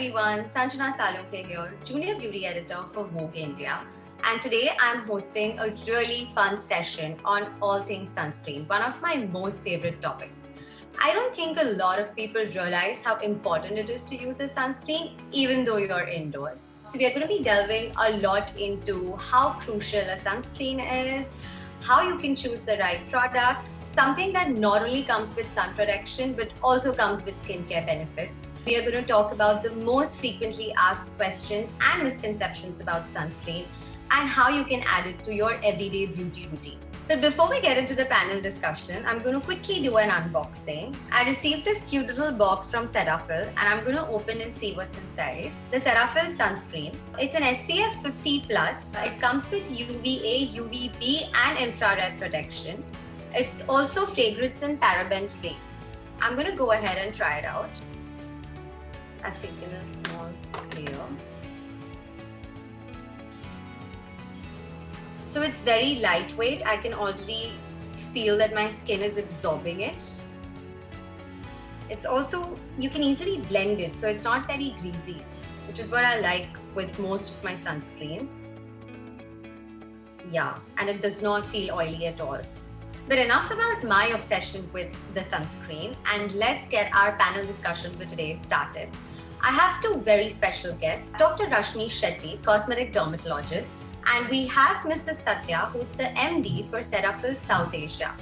everyone, Sanjana Salokhe here, Junior Beauty Editor for Vogue India. And today I'm hosting a really fun session on all things sunscreen, one of my most favorite topics. I don't think a lot of people realize how important it is to use a sunscreen, even though you're indoors. So we are going to be delving a lot into how crucial a sunscreen is, how you can choose the right product, something that not only comes with sun protection, but also comes with skincare benefits. We are going to talk about the most frequently asked questions and misconceptions about sunscreen and how you can add it to your everyday beauty routine. But before we get into the panel discussion, I'm going to quickly do an unboxing. I received this cute little box from Cetaphil and I'm going to open and see what's inside. The Cetaphil sunscreen. It's an SPF 50+. It comes with UVA, UVB and infrared protection. It's also fragrance and paraben free. I'm going to go ahead and try it out. I've taken a small layer. So it's very lightweight. I can already feel that my skin is absorbing it. It's also, you can easily blend it, so it's not very greasy, which is what I like with most of my sunscreens. Yeah, and it does not feel oily at all. But enough about my obsession with the sunscreen, and let's get our panel discussion for today started. I have two very special guests, Dr. Rashmi Shetty, cosmetic dermatologist, and we have Mr. Satya, who's the MD for Cetaphil South Asia.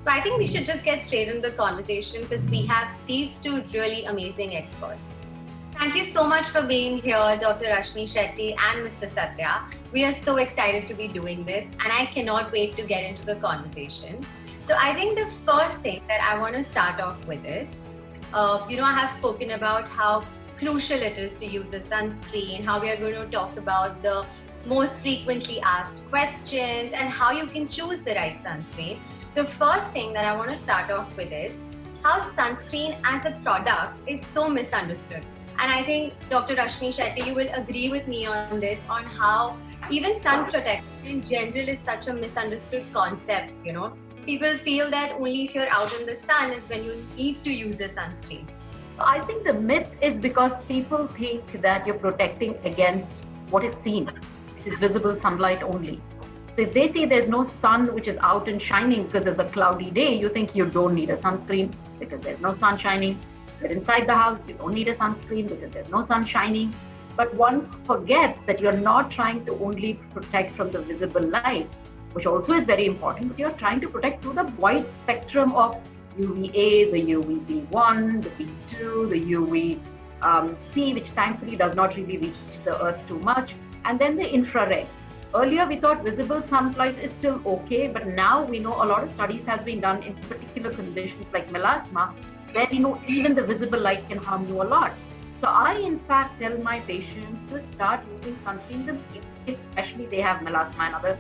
So I think we should just get straight into the conversation because we have these two really amazing experts. Thank you so much for being here, Dr. Rashmi Shetty and Mr. Satya. We are so excited to be doing this and I cannot wait to get into the conversation. So I think the first thing that I want to start off with is, I have spoken about how crucial it is to use a sunscreen, how we are going to talk about the most frequently asked questions and how you can choose the right sunscreen. The first thing that I want to start off with is how sunscreen as a product is so misunderstood. And I think Dr. Rashmi Shetty, you will agree with me on this, on how even sun protection in general is such a misunderstood concept, People feel that only if you're out in the sun is when you need to use a sunscreen. I think the myth is because people think that you're protecting against what is seen, which is visible sunlight only. So if they say there's no sun which is out and shining because there's a cloudy day, you think you don't need a sunscreen because there's no sun shining. But inside the house, you don't need a sunscreen because there's no sun shining. But one forgets that you're not trying to only protect from the visible light, which also is very important, but you're trying to protect through the wide spectrum of UVA, the UVB1, the B2, the UVC, which thankfully does not really reach the earth too much, and then the infrared. Earlier, we thought visible sunlight is still okay, but now we know a lot of studies have been done in particular conditions like melasma, where even the visible light can harm you a lot. So I, in fact, tell my patients to start using sunscreen, especially they have melasma and other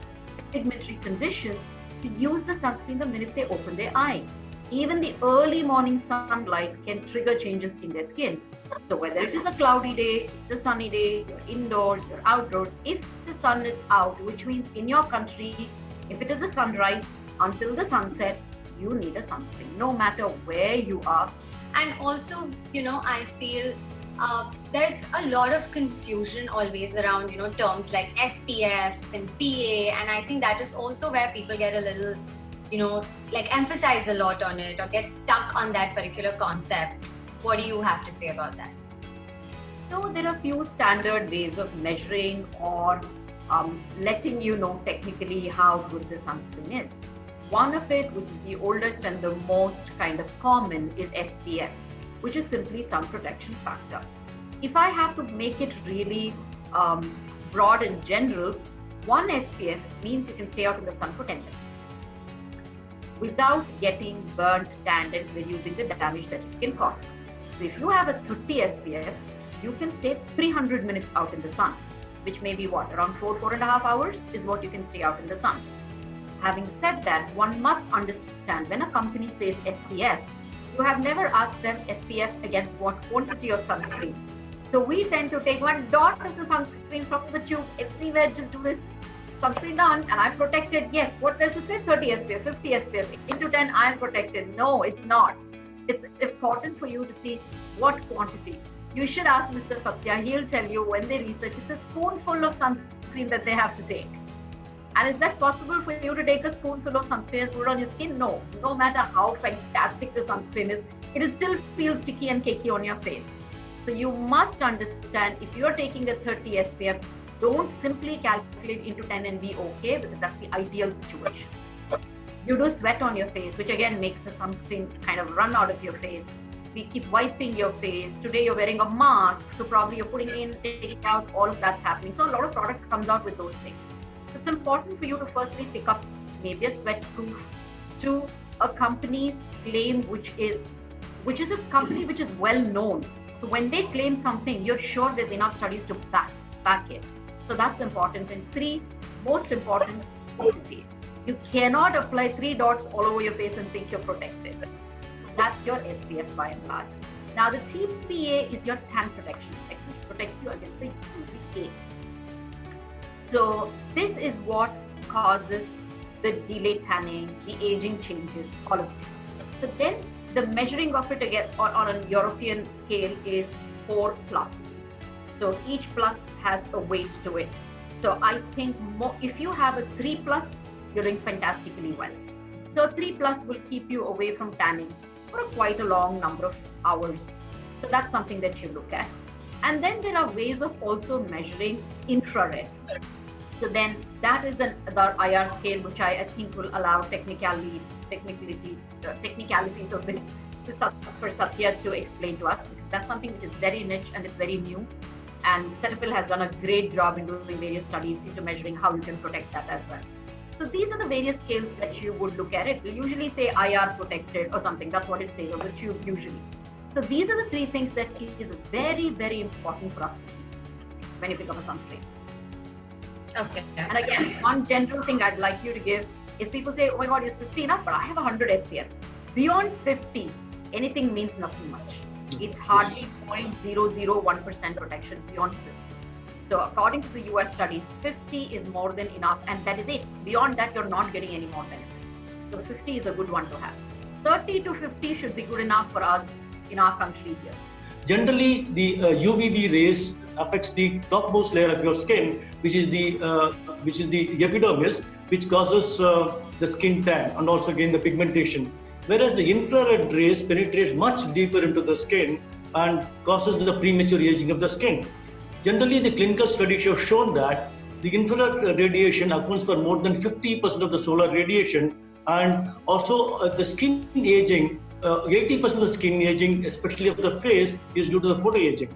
pigmentary conditions, to use the sunscreen the minute they open their eyes. Even the early morning sunlight can trigger changes in their skin. So whether it is a cloudy day, it's a sunny day, you're indoors, you're outdoors, if the sun is out, which means in your country, if it is a sunrise until the sunset, you need a sunscreen, no matter where you are. And also, I feel there's a lot of confusion always around, terms like SPF and PA. And I think that is also where people get a little, emphasize a lot on it or get stuck on that particular concept. What do you have to say about that? So there are few standard ways of measuring or letting you know technically how good the sunscreen is. One of it, which is the oldest and the most kind of common, is SPF, which is simply sun protection factor. If I have to make it really broad and general, one SPF means you can stay out in the sun for 10 minutes without getting burnt, tanned, and reducing the damage that it can cause. So if you have a 30 SPF, you can stay 300 minutes out in the sun, which may be around 4.5 hours is what you can stay out in the sun. Having said that, one must understand when a company says SPF, you have never asked them SPF against what quantity of sunscreen. So we tend to take one dot of the sunscreen from the tube everywhere, just do this sunscreen done and I'm protected. Yes, what does it say? 30 SPF, 50 SPF, into 10 I am protected. No, it's not. It's important for you to see what quantity. You should ask Mr. Satya. He'll tell you when they research, it's a spoonful of sunscreen that they have to take. And is that possible for you to take a spoonful of sunscreen and put it on your skin? No. No matter how fantastic the sunscreen is, it will still feel sticky and cakey on your face. So you must understand, if you're taking a 30 SPF, don't simply calculate into 10 and be okay, because that's the ideal situation. You do sweat on your face, which again makes the sunscreen kind of run out of your face. We keep wiping your face. Today you're wearing a mask, so probably you're putting in, taking out, all of that's happening. So a lot of product comes out with those things. So it's important for you to firstly pick up maybe a sweat proof to a company's claim, which is a company which is well known. So when they claim something, you're sure there's enough studies to back it. So that's important. And 3, most important, safety. You cannot apply 3 dots all over your face and think you're protected. That's your SPF by and large. Now the TPA is your tan protection, which protects you against the UVA. So this is what causes the delayed tanning, the aging changes, all of this. So then the measuring of it again on a European scale is 4+. So each plus has a weight to it. So I think if you have a 3+, you're doing fantastically well. So 3+ will keep you away from tanning for quite a long number of hours. So that's something that you look at. And then there are ways of also measuring infrared. So then that is another IR scale, which I think will allow technicalities of this for Satya to explain to us, because that's something which is very niche and it's very new. And Cetaphil has done a great job in doing various studies into measuring how you can protect that as well. So these are the various scales that you would look at it. We usually say IR protected or something. That's what it says on the tube usually. So these are the 3 things that is very, very important for us to see when you pick up a sunscreen. Okay. And again, one general thing I'd like you to give is people say, oh my God, it's 50 enough, but I have 100 SPF. Beyond 50, anything means nothing much. It's hardly 0.001% protection beyond 50. So according to the US studies, 50 is more than enough, and that is it. Beyond that, you're not getting any more benefit. So 50 is a good one to have. 30 to 50 should be good enough for us in our country here. Generally, the UVB rays affects the topmost layer of your skin, which is the epidermis, which causes the skin tan and also again the pigmentation. Whereas the infrared rays penetrates much deeper into the skin and causes the premature aging of the skin. Generally, the clinical studies have shown that the infrared radiation accounts for more than 50% of the solar radiation, and also the skin aging, 80% of the skin aging, especially of the face, is due to the photoaging.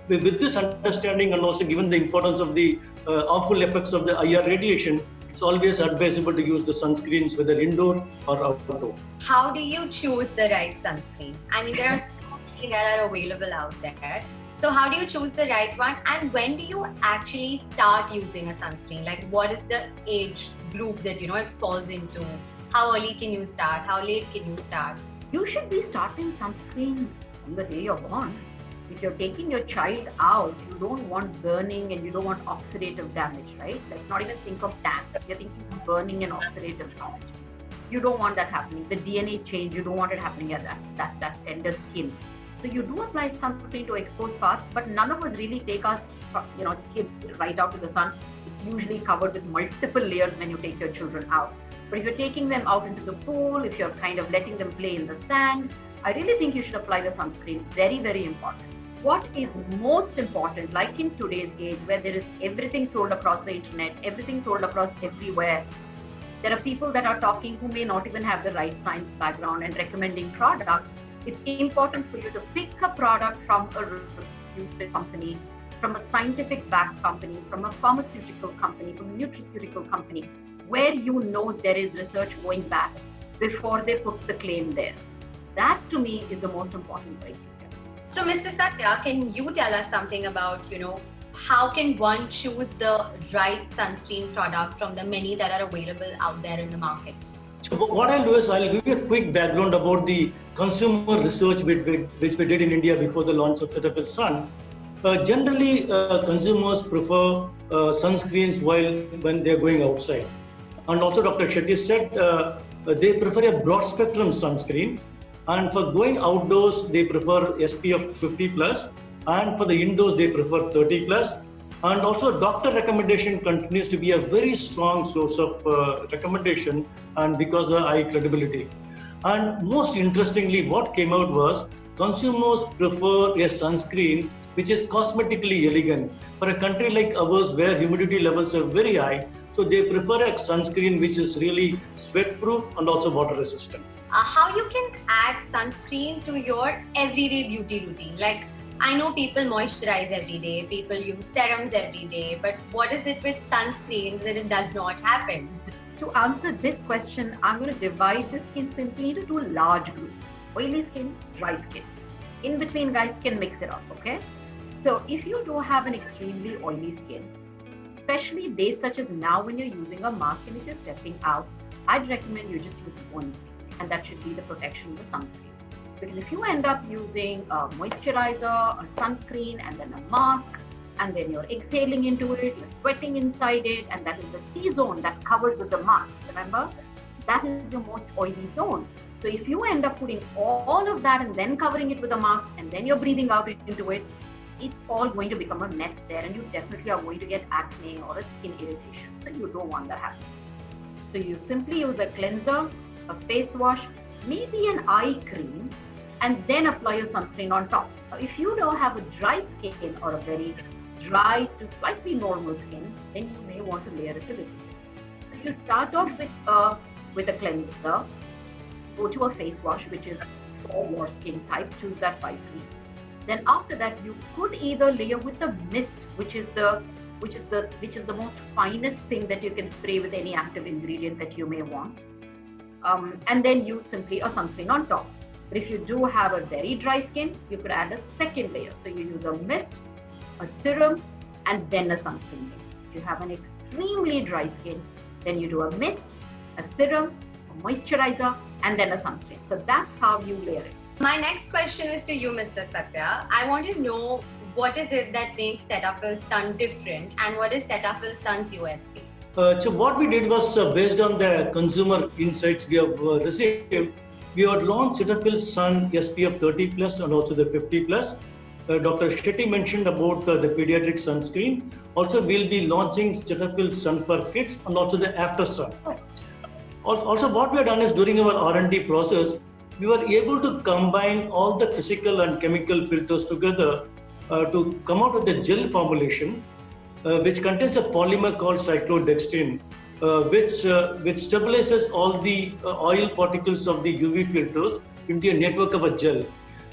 With this understanding and also given the importance of the harmful effects of the IR radiation, it's always advisable to use the sunscreens, whether indoor or outdoor. How do you choose the right sunscreen? I mean, there are so many that are available out there. So how do you choose the right one? And when do you actually start using a sunscreen? Like, what is the age group that, it falls into? How early can you start? How late can you start? You should be starting sunscreen on the day you're born. If you're taking your child out, you don't want burning and you don't want oxidative damage, right? Let's not even think of tan. You're thinking of burning and oxidative damage. You don't want that happening. The DNA change, you don't want it happening at that tender skin. So you do apply sunscreen to exposed parts, but none of us really take our kids right out to the sun. It's usually covered with multiple layers when you take your children out. But if you're taking them out into the pool, if you're kind of letting them play in the sand, I really think you should apply the sunscreen. Very, very important. What is most important, like in today's age, where there is everything sold across the internet, everything sold across everywhere, there are people that are talking who may not even have the right science background and recommending products. It's important for you to pick a product from a reputed company, from a scientific backed company, from a pharmaceutical company, from a nutraceutical company, where you know there is research going back before they put the claim there. That to me is the most important criteria. So Mr. Satya, can you tell us something about, how can one choose the right sunscreen product from the many that are available out there in the market? So what I'll do is I'll give you a quick background about the consumer research which we did in India before the launch of Cetaphil Sun. Generally, consumers prefer sunscreens when they're going outside. And also Dr. Shetty said they prefer a broad spectrum sunscreen. And for going outdoors, they prefer SPF 50+. And for the indoors, they prefer 30 plus. And also, doctor recommendation continues to be a very strong source of recommendation, and because of the high credibility. And most interestingly, what came out was consumers prefer a sunscreen which is cosmetically elegant. For a country like ours where humidity levels are very high, so they prefer a sunscreen which is really sweat-proof and also water-resistant. How you can add sunscreen to your everyday beauty routine? Like, I know people moisturize every day, people use serums every day, but what is it with sunscreens that it does not happen? To answer this question, I'm going to divide the skin simply into two large groups: oily skin, dry skin. In between, guys can mix it up, okay? So if you do have an extremely oily skin, especially days such as now when you're using a mask and if you're stepping out, I'd recommend you just use one thing, and that should be the protection of the sunscreen. Because if you end up using a moisturizer, a sunscreen, and then a mask, and then you're exhaling into it, you're sweating inside it, and that is the T-zone that covers with the mask, remember? That is your most oily zone. So if you end up putting all of that and then covering it with a mask, and then you're breathing out into it, it's all going to become a mess there, and you definitely are going to get acne or a skin irritation. So you don't want that happening. So you simply use a cleanser, a face wash, maybe an eye cream, and then apply your sunscreen on top. Now, if you don't have a dry skin or a very dry to slightly normal skin, then you may want to layer it a little bit. So you start off with a cleanser, go to a face wash, which is for your skin type, choose that wisely. Then after that, you could either layer with a mist, which is the most finest thing that you can spray with any active ingredient that you may want, and then use simply a sunscreen on top. But if you do have a very dry skin, you could add a second layer. So you use a mist, a serum, and then a sunscreen layer. If you have an extremely dry skin, then you do a mist, a serum, a moisturizer, and then a sunscreen. So that's how you layer it. My next question is to you, Mr. Satya. I want to know, what is it that makes Cetaphil Sun different, and what is Cetaphil Sun's USP? So what we did was based on the consumer insights we have received, we had launched Cetaphil Sun SPF 30 plus and also the 50 plus. Dr. Shetty mentioned about the pediatric sunscreen. Also, we'll be launching Cetaphil Sun for kids and also the after sun. Also, what we have done is during our R&D process, we were able to combine all the physical and chemical filters together to come out with a gel formulation, which contains a polymer called cyclodextrin, which stabilizes all the oil particles of the UV filters into a network of a gel,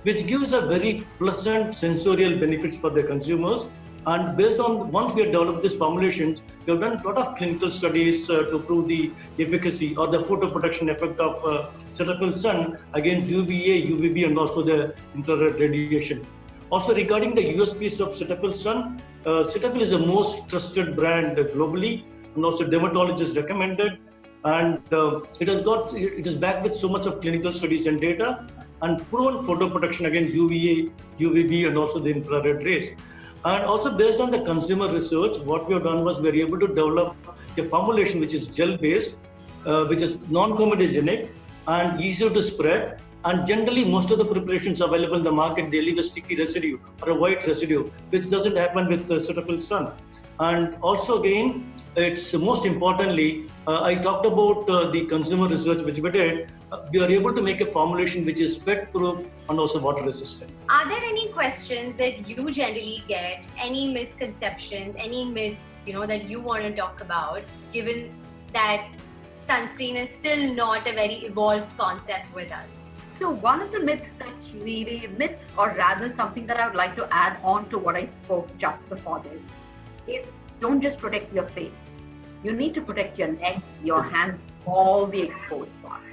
which gives a very pleasant sensorial benefits for the consumers. And based on, once we have developed this formulations, we have done a lot of clinical studies to prove the efficacy or the photoprotection effect of Cetaphil Sun against UVA, UVB, and also the infrared radiation. Also, regarding the USPs of Cetaphil Sun, Cetaphil is the most trusted brand globally, and also dermatologists recommended, and it is backed with so much of clinical studies and data, and proven photoprotection against UVA, UVB, and also the infrared rays. And also based on the consumer research, what we have done was we were able to develop a formulation which is gel-based, which is non-comedogenic and easier to spread. And generally, most of the preparations available in the market, they leave a sticky residue or a white residue, which doesn't happen with Cetaphil Sun. And also again, it's most importantly, I talked about the consumer research which we did. We are able to make a formulation which is sweat-proof and also water-resistant. Are there any questions that you generally get, any misconceptions, any myths, that you want to talk about, given that sunscreen is still not a very evolved concept with us? So one of the myths or rather something that I would like to add on to what I spoke just before this, is don't just protect your face. You need to protect your neck, your hands, all the exposed parts.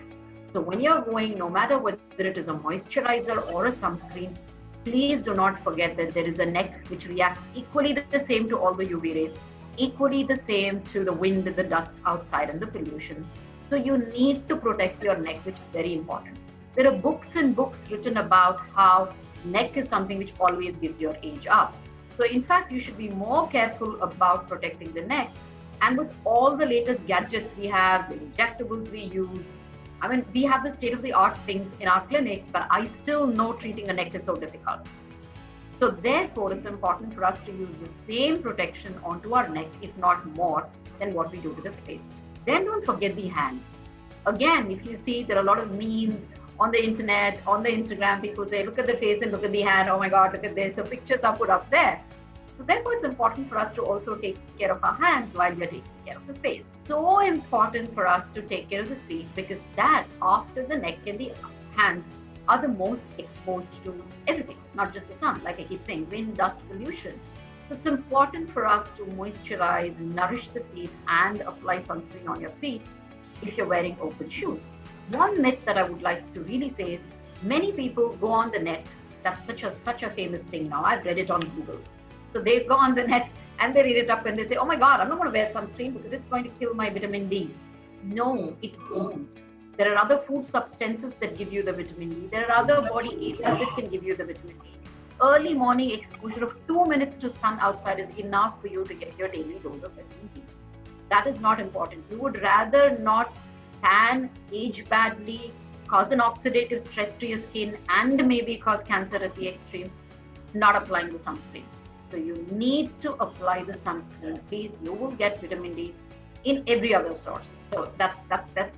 So when you're going, no matter whether it is a moisturizer or a sunscreen, please do not forget that there is a neck which reacts equally the same to all the UV rays, equally the same to the wind, the dust outside, and the pollution. So you need to protect your neck, which is very important. There are books and books written about how neck is something which always gives your age up. So in fact, you should be more careful about protecting the neck. And with all the latest gadgets we have, the injectables we use, we have the state-of-the-art things in our clinic, but I still know treating a neck is so difficult. So therefore, it's important for us to use the same protection onto our neck, if not more, than what we do to the face. Then don't forget the hand. Again, if you see, there are a lot of memes on the internet, on the Instagram, people say, look at the face and look at the hand. Oh my God, look at this. So pictures are put up there. So therefore, it's important for us to also take care of our hands while we're taking care of the face. So important for us to take care of the feet, because that, after the neck and the hands, are the most exposed to everything, not just the sun, like I keep saying, wind, dust, pollution. So it's important for us to moisturize, nourish the feet, and apply sunscreen on your feet if you're wearing open shoes. One myth that I would like to really say is, many people go on the net. That's such a famous thing now. I've read it on Google. So they go on the net and they read it up and they say, oh my God, I'm not going to wear sunscreen because it's going to kill my vitamin D. No, it won't. There are other food substances that give you the vitamin D. There are other body areas that can give you the vitamin D. Early morning exposure of 2 minutes to sun outside is enough for you to get your daily dose of vitamin D. That is not important. You would rather not tan, age badly, cause an oxidative stress to your skin, and maybe cause cancer at the extreme, not applying the sunscreen. So you need to apply the sunscreen. Please, you will get vitamin D in every other source. So that's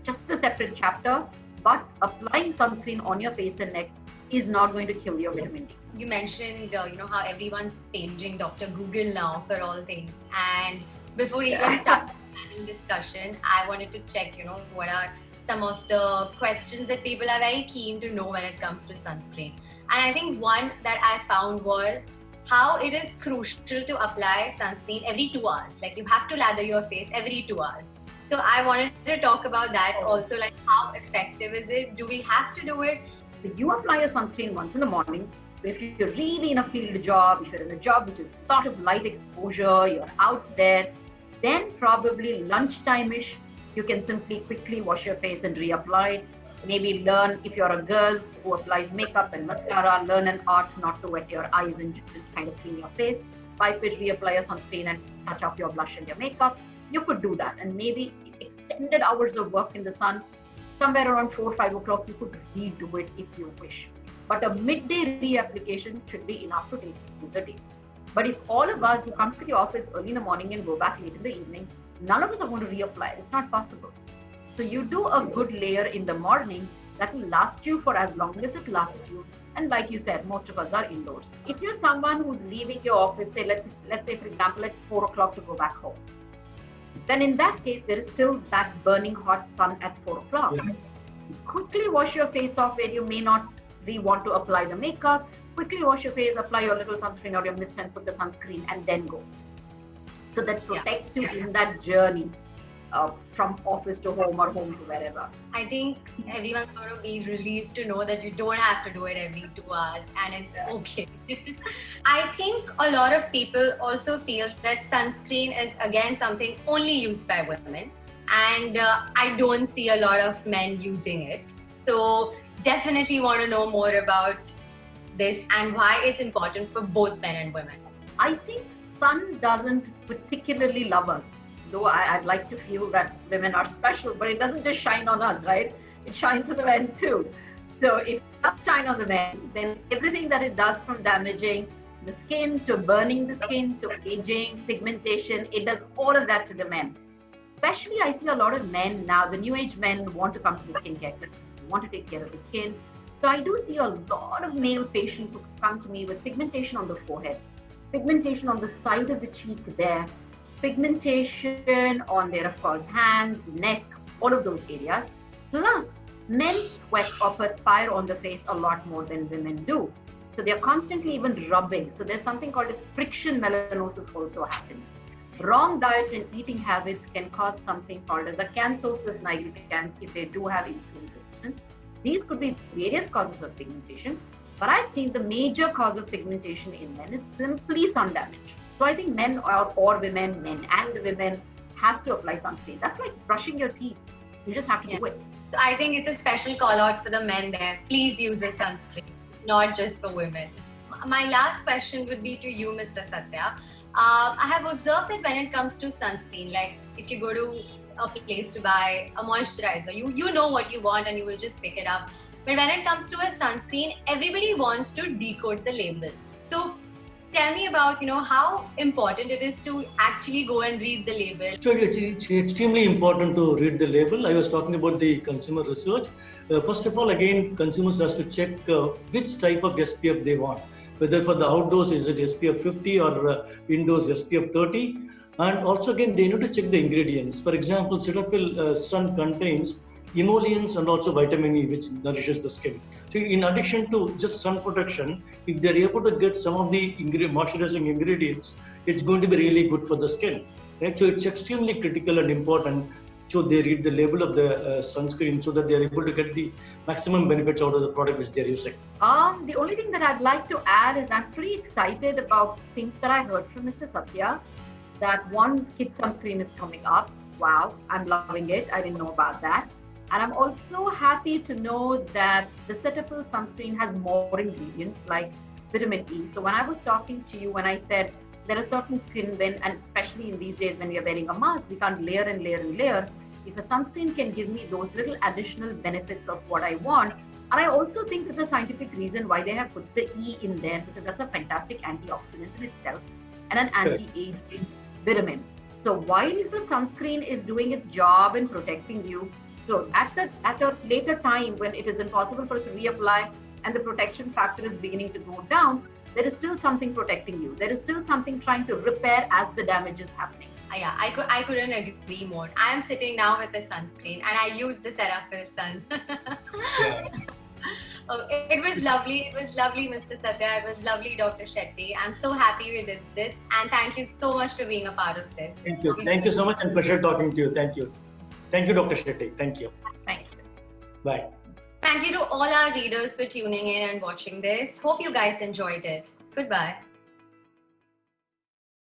just a separate chapter. But applying sunscreen on your face and neck is not going to kill your vitamin D. You mentioned, how everyone's paging Dr. Google now for all things. And before even starting the panel discussion, I wanted to check, what are some of the questions that people are very keen to know when it comes to sunscreen. And I think one that I found was how it is crucial to apply sunscreen every 2 hours. Like, you have to lather your face every 2 hours. So I wanted to talk about that also, like how effective is it? Do we have to do it? If you apply a sunscreen once in the morning, if you're really in a field job, if you're in a job which is a lot of light exposure, you're out there, then probably lunchtime-ish, you can simply quickly wash your face and reapply it. Maybe learn, if you're a girl who applies makeup and mascara, learn an art not to wet your eyes and just kind of clean your face. Wipe it, reapply a sunscreen and touch up your blush and your makeup. You could do that. And maybe extended hours of work in the sun, somewhere around 4 or 5 o'clock, you could redo it if you wish. But a midday reapplication should be enough to take you through the day. But if all of us who come to the office early in the morning and go back late in the evening, none of us are going to reapply. It's not possible. So you do a good layer in the morning that will last you for as long as it lasts you. And like you said, most of us are indoors. If you're someone who's leaving your office, say let's say for example at 4 o'clock to go back home, then in that case there is still that burning hot sun at 4 o'clock. Yeah. Quickly wash your face off where you may not want to apply the makeup. Quickly wash your face, apply your little sunscreen or your mist and put the sunscreen and then go. So that protects you in that journey. From office to home or home to wherever. I think everyone's going to be relieved to know that you don't have to do it every 2 hours and it's okay. I think a lot of people also feel that sunscreen is again something only used by women, and I don't see a lot of men using it. So definitely want to know more about this and why it's important for both men and women. I think sun doesn't particularly love us. Though I'd like to feel that women are special, but it doesn't just shine on us, right? It shines on the men too. So if it does shine on the men, then everything that it does, from damaging the skin to burning the skin to aging, pigmentation, it does all of that to the men. Especially I see a lot of men now, the new age men want to come to the skincare clinic, want to take care of the skin. So I do see a lot of male patients who come to me with pigmentation on the forehead, pigmentation on the side of the cheek there, pigmentation on their, of course, hands, neck, all of those areas. Plus, men sweat or perspire on the face a lot more than women do. So they're constantly even rubbing. So there's something called as friction melanosis also happens. Wrong diet and eating habits can cause something called as acanthosis nigricans if they do have insulin resistance. These could be various causes of pigmentation, but I've seen the major cause of pigmentation in men is simply sun damage. So I think men or women, men and women, have to apply sunscreen. That's like brushing your teeth. You just have to do it. So I think it's a special call out for the men there. Please use the sunscreen, not just for women. My last question would be to you, Mr. Satya. I have observed that when it comes to sunscreen, like if you go to a place to buy a moisturizer, you know what you want and you will just pick it up. But when it comes to a sunscreen, everybody wants to decode the label. So tell me about, how important it is to actually go and read the label. So it's extremely important to read the label. I was talking about the consumer research. First of all, again, consumers has to check which type of SPF they want. Whether for the outdoors is it SPF 50 or indoors SPF 30. And also again, they need to check the ingredients. For example, Cetaphil sun contains emollients and also vitamin E, which nourishes the skin. So in addition to just sun protection, if they're able to get some of the moisturizing ingredients, it's going to be really good for the skin. Right? So it's extremely critical and important. So they read the label of the sunscreen so that they're able to get the maximum benefits out of the product which they're using. The only thing that I'd like to add is I'm pretty excited about things that I heard from Mr. Satya, that one kid sunscreen is coming up. Wow, I'm loving it. I didn't know about that. And I'm also happy to know that the Cetaphil sunscreen has more ingredients like vitamin E. So when I was talking to you, when I said there are certain skin when, and especially in these days when we are wearing a mask, we can't layer and layer and layer. If a sunscreen can give me those little additional benefits of what I want, and I also think there's a scientific reason why they have put the E in there, because that's a fantastic antioxidant in itself and an anti-aging vitamin. So while the sunscreen is doing its job in protecting you, so at a later time when it is impossible for us to reapply and the protection factor is beginning to go down, there is still something protecting you. There is still something trying to repair as the damage is happening. Yeah, I couldn't agree more. I am sitting now with the sunscreen and I use the Cetaphil sun. Yeah. Oh, it was lovely. It was lovely, Mr. Satya. It was lovely, Dr. Shetty. I'm so happy we did this. And thank you so much for being a part of this. Thank you. Thank you so much and pleasure talking to you. Thank you. Thank you, Dr. Shetty. Thank you. Thank you. Bye. Thank you to all our readers for tuning in and watching this. Hope you guys enjoyed it. Goodbye.